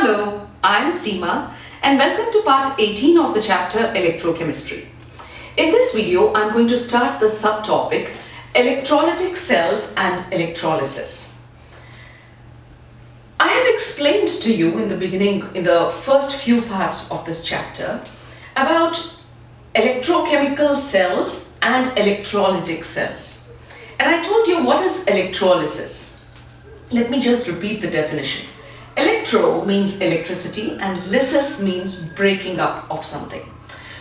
Hello, I'm Seema and welcome to part 18 of the chapter Electrochemistry. In this video, I'm going to start the subtopic Electrolytic Cells and Electrolysis. I have explained to you in the beginning, in the first few parts of this chapter, about electrochemical cells and electrolytic cells. And I told you what is electrolysis. Let me just repeat the definition. Electro means electricity and lysis means breaking up of something.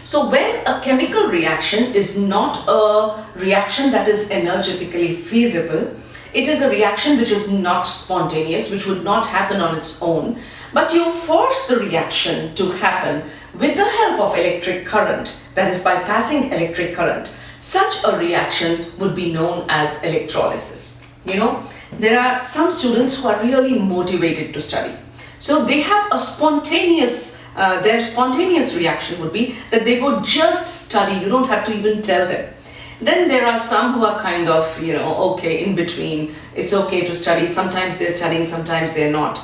So when a chemical reaction is not a reaction that is energetically feasible, it is a reaction which is not spontaneous, which would not happen on its own, but you force the reaction to happen with the help of electric current, that is by passing electric current. Such a reaction would be known as electrolysis. You know, there are some students who are really motivated to study. So they have a spontaneous, their spontaneous reaction would be that they would just study, you don't have to even tell them. Then there are some who are kind of, okay, in between. It's okay to study. Sometimes they're studying, sometimes they're not.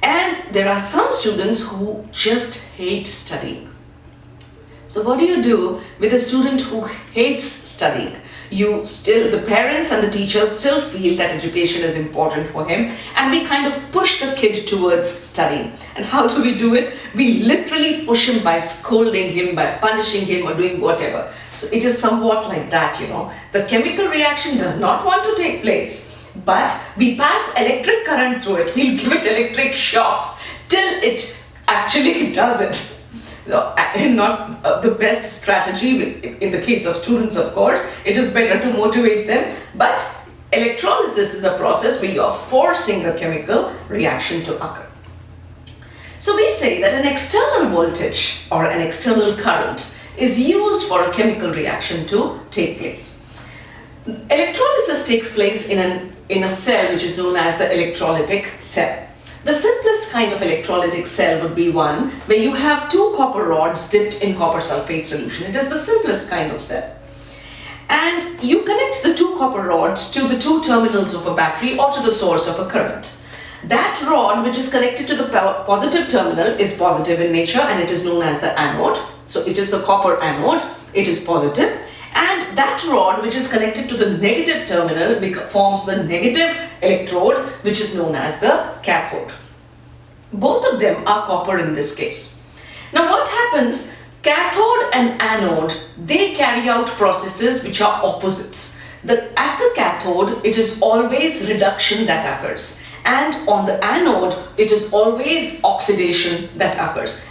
And there are some students who just hate studying. So what do you do with a student who hates studying? The parents and the teachers still feel that education is important for him, and we kind of push the kid towards studying. And how do we do it? We literally push him by scolding him, by punishing him, or doing whatever. So it is somewhat like that, The chemical reaction does not want to take place, but we pass electric current through it. We give it electric shocks till it actually does it. Not the best strategy in the case of students, of course. It is better to motivate them, but electrolysis is a process where you are forcing a chemical reaction to occur. So we say that an external voltage or an external current is used for a chemical reaction to take place. Electrolysis takes place in a cell which is known as the electrolytic cell. The simplest kind of electrolytic cell would be one where you have two copper rods dipped in copper sulfate solution. It is the simplest kind of cell. And you connect the two copper rods to the two terminals of a battery or to the source of a current. That rod which is connected to the positive terminal is positive in nature and it is known as the anode. So it is the copper anode, it is positive. And that rod which is connected to the negative terminal forms the negative electrode, which is known as the cathode. Both of them are copper in this case. Now what happens? Cathode and anode, they carry out processes which are opposites. At the cathode, it is always reduction that occurs. And on the anode, it is always oxidation that occurs.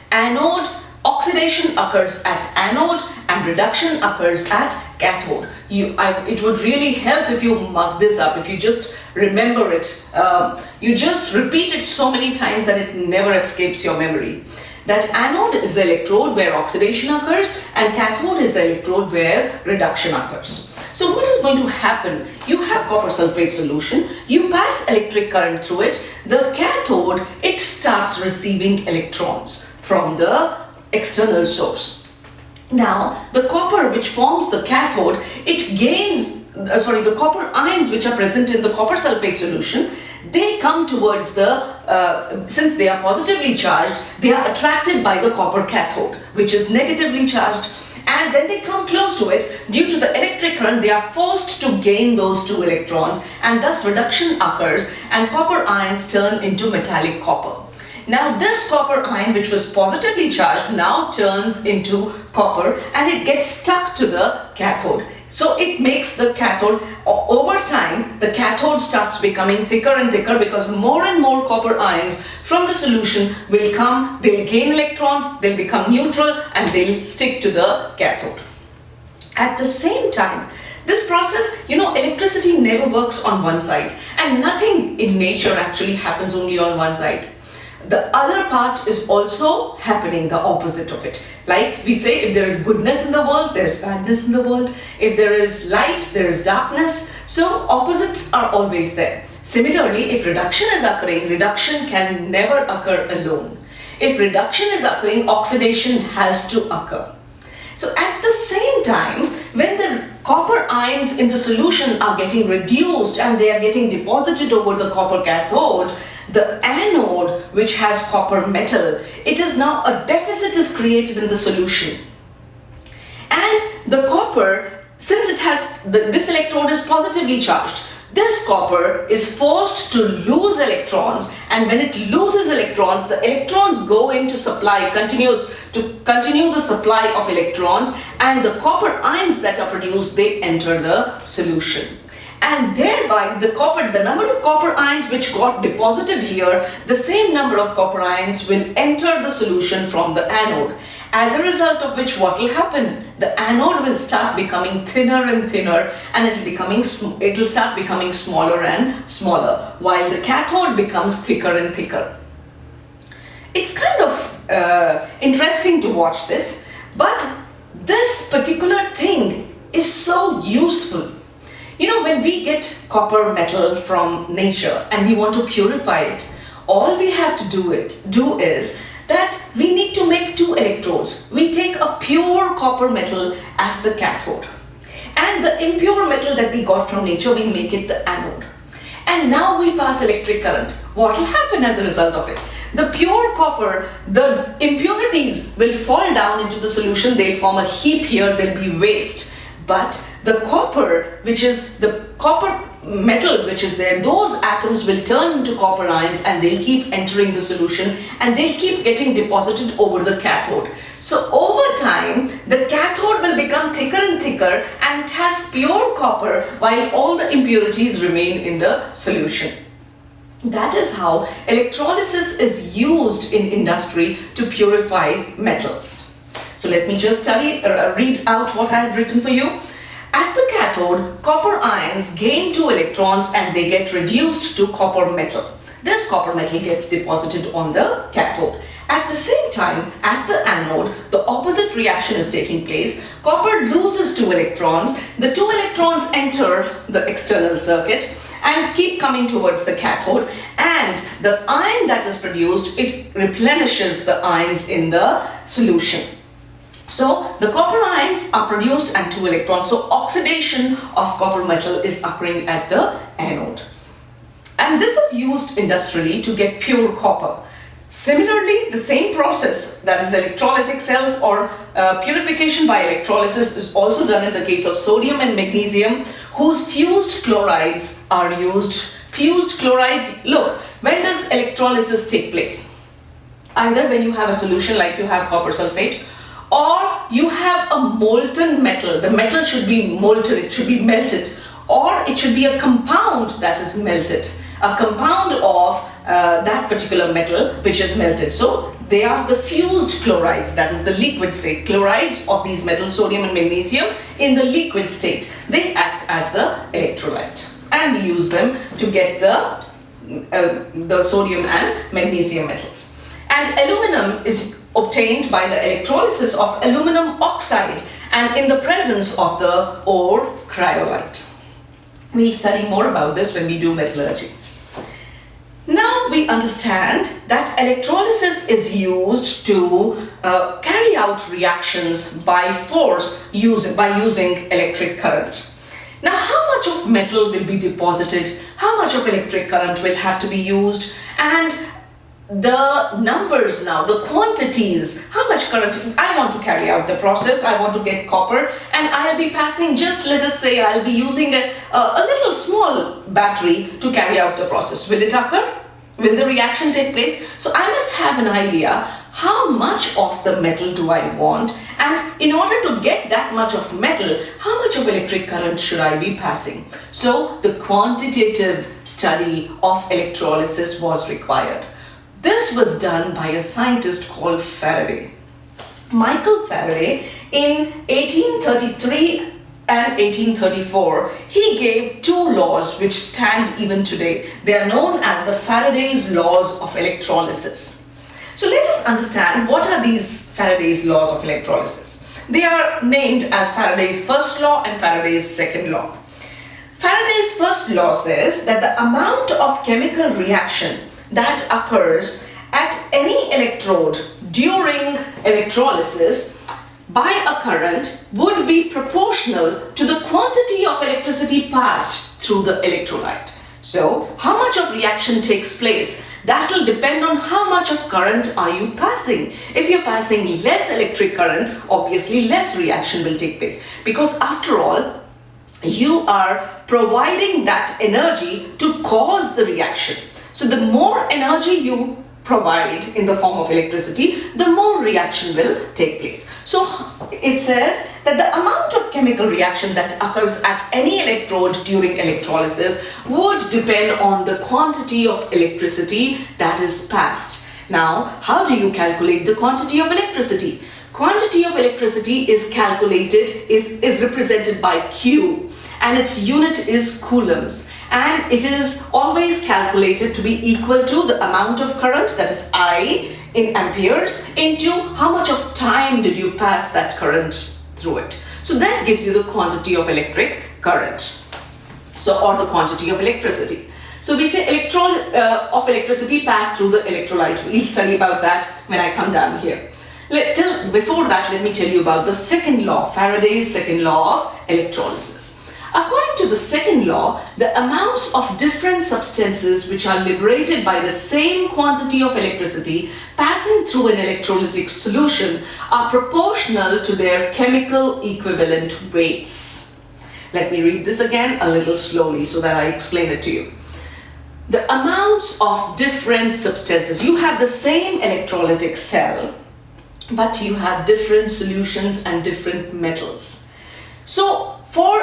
Oxidation occurs at anode and reduction occurs at cathode. It would really help if you mug this up, if you just remember it. You just repeat it so many times that it never escapes your memory. That anode is the electrode where oxidation occurs and cathode is the electrode where reduction occurs. So what is going to happen? You have copper sulfate solution, you pass electric current through it, the cathode, it starts receiving electrons from the external source. Now, the copper which forms the cathode, it gains, the copper ions which are present in the copper sulfate solution, they come towards since they are positively charged, they are attracted by the copper cathode, which is negatively charged. And then they come close to it. Due to the electric current, they are forced to gain those two electrons, and thus reduction occurs and copper ions turn into metallic copper. Now this copper ion which was positively charged now turns into copper and it gets stuck to the cathode. So it makes the cathode, over time, the cathode starts becoming thicker and thicker because more and more copper ions from the solution will come, they'll gain electrons, they'll become neutral and they'll stick to the cathode. At the same time, this process, electricity never works on one side and nothing in nature actually happens only on one side. The other part is also happening, the opposite of it. Like we say, if there is goodness in the world, there is badness in the world. If there is light, there is darkness. So opposites are always there. Similarly, if reduction is occurring, reduction can never occur alone. If reduction is occurring, oxidation has to occur. So at the same time, when the copper ions in the solution are getting reduced and they are getting deposited over the copper cathode, the anode, which has copper metal, it is now a deficit is created in the solution. And the copper, since it has, this electrode is positively charged, this copper is forced to lose electrons, and when it loses electrons, the electrons go into supply, continue the supply of electrons, and the copper ions that are produced, they enter the solution. And thereby the number of copper ions which got deposited here, the same number of copper ions will enter the solution from the anode. As a result of which, what will happen? The anode will start becoming thinner and thinner, and it will start becoming smaller and smaller, while the cathode becomes thicker and thicker. It's kind of interesting to watch this, but this particular thing is so useful. You know, when we get copper metal from nature and we want to purify it, all we have to do is that we need to make two electrodes. We take a pure copper metal as the cathode, and the impure metal that we got from nature, we make it the anode. And now we pass electric current. What will happen as a result of it? The pure copper, the impurities will fall down into the solution. They'll form a heap here, they'll be waste. But the copper, which is the copper metal which is there, those atoms will turn into copper ions, and they'll keep entering the solution, and they'll keep getting deposited over the cathode. So over time, the cathode will become thicker and thicker, and it has pure copper while all the impurities remain in the solution. That is how electrolysis is used in industry to purify metals. So let me just read out what I had written for you. At the cathode, copper ions gain 2 electrons and they get reduced to copper metal. This copper metal gets deposited on the cathode. At the same time, at the anode, the opposite reaction is taking place. Copper loses 2 electrons. The 2 electrons enter the external circuit and keep coming towards the cathode, and the ion that is produced, it replenishes the ions in the solution. So the copper ions are produced and 2 electrons. So oxidation of copper metal is occurring at the anode. And this is used industrially to get pure copper. Similarly, the same process, that is electrolytic cells or purification by electrolysis, is also done in the case of sodium and magnesium, whose fused chlorides are used. Fused chlorides, look, when does electrolysis take place? Either when you have a solution like you have copper sulfate, or you have a molten metal. The metal should be molten, it should be melted, or it should be a compound that is melted, a compound of that particular metal which is melted. So they are the fused chlorides, that is the liquid state. Chlorides of these metals, sodium and magnesium, in the liquid state, they act as the electrolyte, and we use them to get the sodium and magnesium metals. And aluminum is obtained by the electrolysis of aluminum oxide and in the presence of the ore cryolite. We'll study more about this when we do metallurgy. Now we understand that electrolysis is used to carry out reactions by force by using electric current. Now, how much of metal will be deposited? How much of electric current will have to be used? And the numbers now, the quantities, how much current I want to carry out the process. I want to get copper, and I'll be passing, just let us say I'll be using a little small battery to carry out the process. Will it occur? Will the reaction take place? So I must have an idea how much of the metal do I want, and in order to get that much of metal, how much of electric current should I be passing? So the quantitative study of electrolysis was required. This was done by a scientist called Faraday. Michael Faraday, in 1833 and 1834, he gave 2 laws which stand even today. They are known as the Faradays Laws of Electrolysis. So let us understand what are these Faradays Laws of Electrolysis. They are named as Faraday's First Law and Faraday's Second Law. Faraday's First Law says that the amount of chemical reaction that occurs at any electrode during electrolysis by a current would be proportional to the quantity of electricity passed through the electrolyte. So, how much of reaction takes place? That will depend on how much of current are you passing. If you're passing less electric current, obviously less reaction will take place, because after all, you are providing that energy to cause the reaction. So the more energy you provide in the form of electricity, the more reaction will take place. So it says that the amount of chemical reaction that occurs at any electrode during electrolysis would depend on the quantity of electricity that is passed. Now, how do you calculate the quantity of electricity? Quantity of electricity is calculated, is represented by Q, and its unit is coulombs, and it is always calculated to be equal to the amount of current, that is I in amperes, into how much of time did you pass that current through it. So that gives you the quantity of electric current, or the quantity of electricity. So we say of electricity passed through the electrolyte. We'll study about that when I come down here. Before that, let me tell you about the second law, Faraday's second law of electrolysis. According to the second law, the amounts of different substances which are liberated by the same quantity of electricity passing through an electrolytic solution are proportional to their chemical equivalent weights. Let me read this again a little slowly so that I explain it to you. The amounts of different substances, you have the same electrolytic cell, but you have different solutions and different metals. So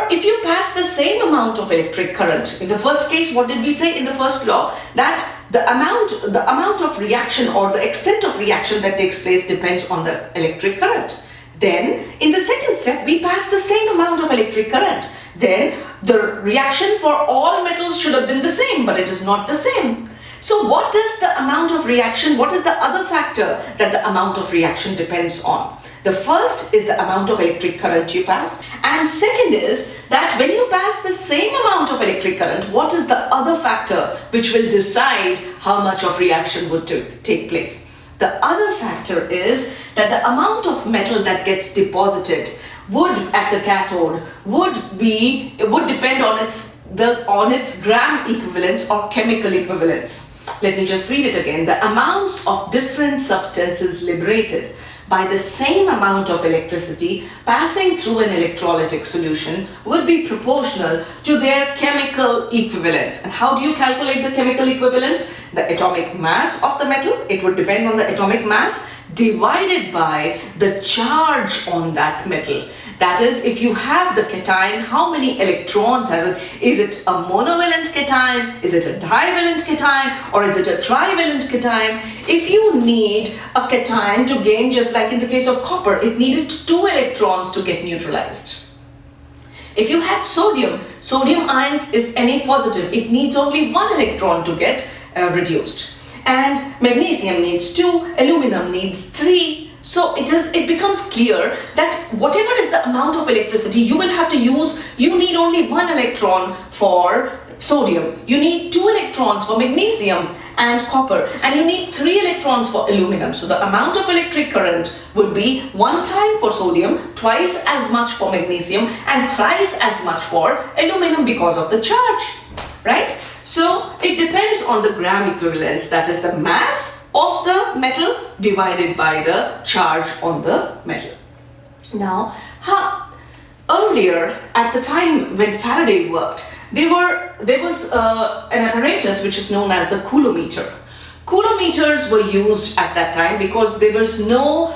if you pass the same amount of electric current, in the first case, what did we say in the first law? That the amount of reaction or the extent of reaction that takes place depends on the electric current. Then in the second step, we pass the same amount of electric current. Then the reaction for all metals should have been the same, but it is not the same. So what is the amount of reaction? What is the other factor that the amount of reaction depends on? The first is the amount of electric current you pass, and second is that when you pass the same amount of electric current, what is the other factor which will decide how much of reaction would take place? The other factor is that the amount of metal that gets deposited at the cathode would depend on its gram equivalence or chemical equivalence. Let me just read it again. The amounts of different substances liberated by the same amount of electricity passing through an electrolytic solution would be proportional to their chemical equivalence. And how do you calculate the chemical equivalence? The atomic mass of the metal, it would depend on the atomic mass divided by the charge on that metal. That is, if you have the cation, how many electrons has it? Is it a monovalent cation? Is it a divalent cation? Or is it a trivalent cation? If you need a cation to gain, just like in the case of copper, it needed 2 electrons to get neutralized. If you had sodium ions is Na positive. It needs only 1 electron to get reduced. And magnesium needs 2, aluminum needs 3. So it becomes clear that whatever is the amount of electricity you will have to use, you need only 1 electron for sodium, you need 2 electrons for magnesium and copper, and you need 3 electrons for aluminum. So the amount of electric current would be 1 time for sodium, twice as much for magnesium, and thrice as much for aluminum because of the charge, right? So it depends on the gram equivalence, that is the mass of the metal divided by the charge on the metal. Now, earlier at the time when Faraday worked, there was an apparatus which is known as the Coulomb meter. Coulomb meters were used at that time because there was no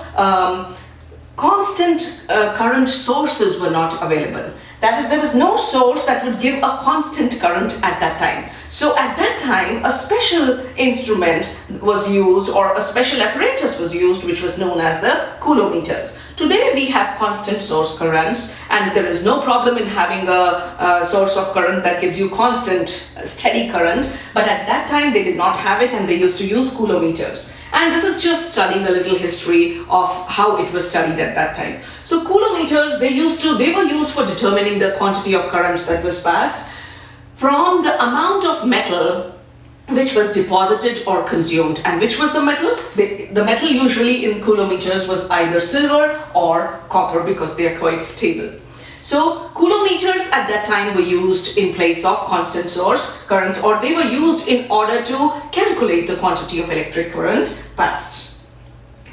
constant current sources were not available. That is, there was no source that would give a constant current at that time. So at that time, a special instrument was used, or a special apparatus was used, which was known as the Coulomb meters. Today we have constant source currents, and there is no problem in having a source of current that gives you constant steady current. But at that time they did not have it, and they used to use Coulomb meters. And this is just studying a little history of how it was studied at that time. So Coulomb meters, they were used for determining the quantity of current that was passed from the amount of metal which was deposited or consumed. And which was the metal? The metal usually in Coulomb meters was either silver or copper because they are quite stable. So Coulomb meters at that time were used in place of constant source currents, or they were used in order to calculate the quantity of electric current passed.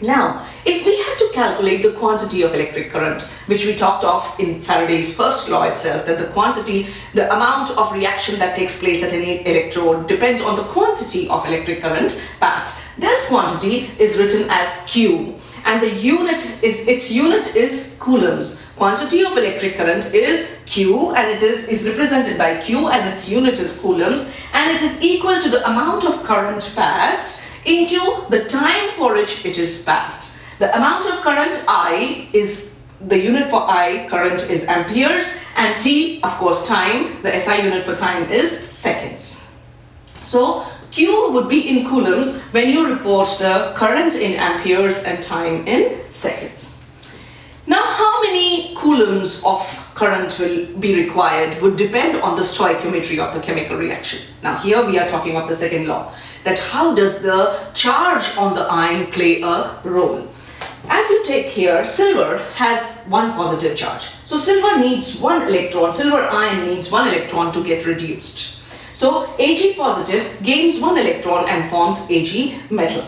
Now, if we have to calculate the quantity of electric current, which we talked of in Faraday's first law itself, that the amount of reaction that takes place at any electrode depends on the quantity of electric current passed. This quantity is written as Q, and its unit is coulombs. Quantity of electric current is Q, and it is represented by Q, and its unit is coulombs, and it is equal to the amount of current passed into the time for which it is passed. The amount of current I is, the unit for I, current, is amperes, and T, of course, time, the SI unit for time is seconds. So Q would be in coulombs when you report the current in amperes and time in seconds. Now, how many coulombs of current will be required would depend on the stoichiometry of the chemical reaction. Now, here we are talking of the second law, that how does the charge on the ion play a role. As you take here, silver has one positive charge. So silver needs one electron, silver ion needs one electron to get reduced. So Ag positive gains one electron and forms Ag metal.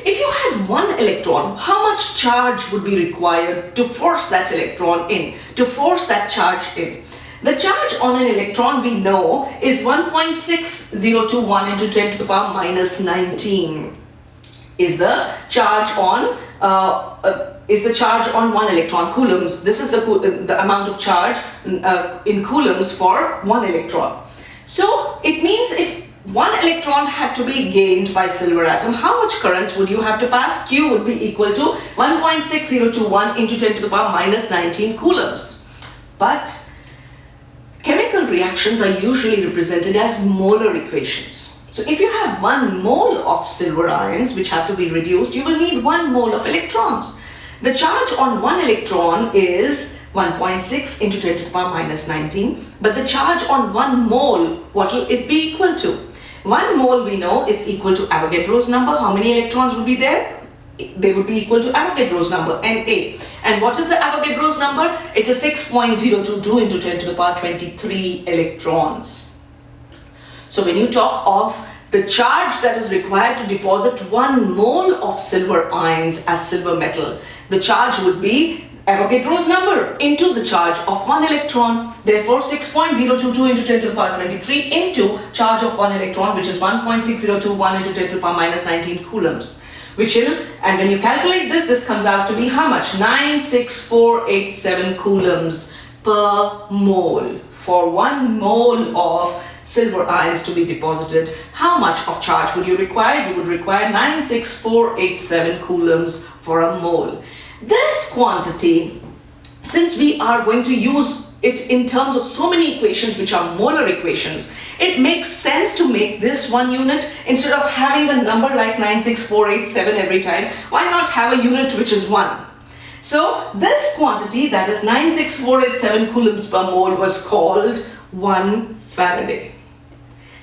If you had one electron, how much charge would be required to force that electron in, to force that charge in? The charge on an electron, we know, is 1.6021 into 10 to the power minus 19 is the charge on one electron, coulombs. This is the amount of charge in coulombs for one electron. So it means if one electron had to be gained by silver atom, how much current would you have to pass? Q would be equal to 1.6021 into 10 to the power minus 19 coulombs. But chemical reactions are usually represented as molar equations. So if you have 1 mole of silver ions which have to be reduced, you will need 1 mole of electrons. The charge on one electron is 1.6 into 10 to the power minus 19, but the charge on 1 mole, what will it be equal to? 1 mole we know is equal to Avogadro's number. How many electrons will be there? They would be equal to Avogadro's number, Na. And what is the Avogadro's number? It is 6.022 into 10 to the power 23 electrons. So when you talk of the charge that is required to deposit 1 mole of silver ions as silver metal, the charge would be Avogadro's number into the charge of 1 electron. Therefore, 6.022 into 10 to the power 23 into charge of 1 electron, which is 1.6021 into 10 to the power minus 19 coulombs. Which will, and when you calculate this, this comes out to be how much? 96487 coulombs per mole. For 1 mole of silver ions to be deposited, how much of charge would you require? You would require 96487 coulombs for a mole. This quantity, since we are going to use it in terms of so many equations which are molar equations, it makes sense to make this 1 unit instead of having a number like 96487 every time. Why not have a unit which is 1? So this quantity, that is 96487 coulombs per mole, was called 1 Faraday.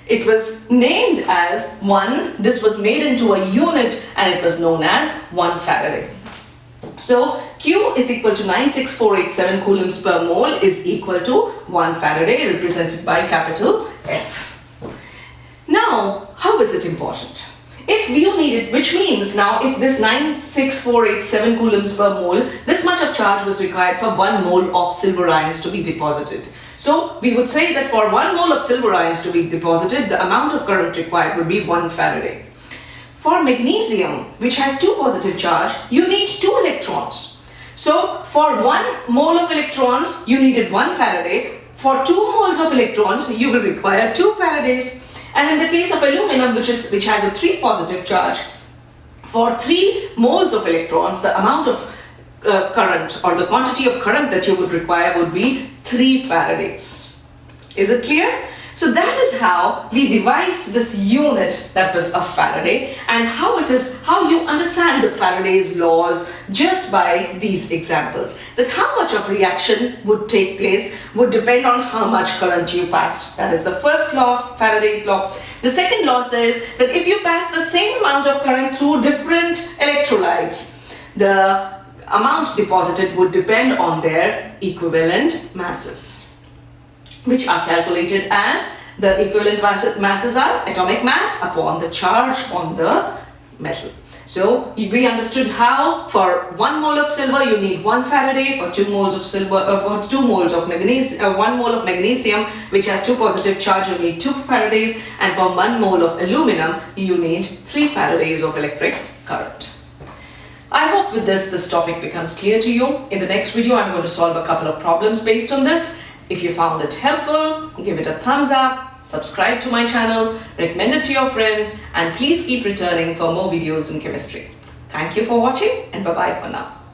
It was named as 1, this was made into a unit and it was known as 1 Faraday. So Q is equal to 96487 coulombs per mole is equal to 1 Faraday, represented by capital F. Now, how is it important? If you need it, which means now if this 96487 coulombs per mole, this much of charge was required for 1 mole of silver ions to be deposited. So we would say that for 1 mole of silver ions to be deposited, the amount of current required would be 1 Faraday. For magnesium, which has 2 positive charge, you need 2 electrons. So for 1 mole of electrons, you needed 1 Faraday. For 2 moles of electrons, you will require 2 Faradays. And in the case of aluminum, which has a 3 positive charge, for 3 moles of electrons, the amount of current or the quantity of current that you would require would be 3 Faradays. Is it clear? So that is how we devised this unit that was a Faraday, and how you understand the Faraday's laws just by these examples. That how much of reaction would take place would depend on how much current you passed. That is the first law of Faraday's law. The second law says that if you pass the same amount of current through different electrolytes, the amount deposited would depend on their equivalent masses, which are calculated as the equivalent masses are atomic mass upon the charge on the metal. So we understood how for 1 mole of silver you need 1 Faraday, for 2 moles of silver, for 2 moles of magnesium, 1 mole of magnesium which has 2 positive charge, you need 2 Faradays, and for 1 mole of aluminum you need 3 Faradays of electric current. I hope with this topic becomes clear to you. In the next video I'm going to solve a couple of problems based on this. If you found it helpful, give it a thumbs up, subscribe to my channel, recommend it to your friends, and please keep returning for more videos in chemistry. Thank you for watching, and bye-bye for now.